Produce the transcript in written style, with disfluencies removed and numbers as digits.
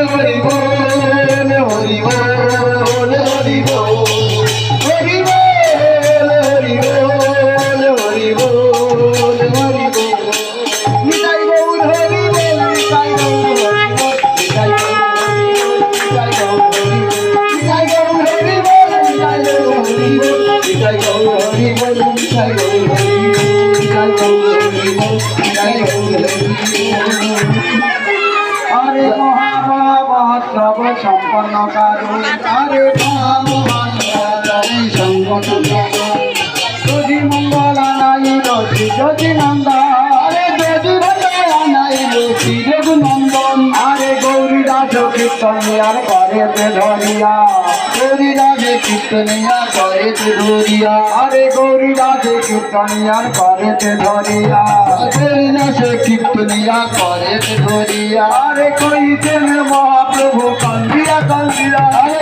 হরি বল হরি বল হরি বল হরি বল হরি বল হরি বল হরি বল নিতাই গৌর হরি বল নিতাই গৌর হরি বল নিতাই গৌর হরি বল নিতাই গৌর হরি বল নিতাই গৌর হরি বল নিতাই গৌর হরি বল নিতাই গৌর হরি বল নিতাই গৌর হরি বল আরে মহাভাব সম্পন্ন কারণ আরে মহামহানি সংগঠন যদি মঙ্গল আনাইল শ্রী যদি নন্দন আরে যদি মঙ্গল আনাইল শ্রী যদি নন্দন আরে গৌরী দাস কীর্তনিয়ার করেতে ধরিয়া গৌরী দাসে কীর্তনিয়া করেতে ধরিয়া আরে গৌরী দাসে কীর্তনিয়ার করেতে ধরিয়া গৌরী দাসে কীর্তনিয়া করেতে ধরিয়া আরে কইতেন মহাপ্রভু কান্দিয়া কান্দিয়া আরে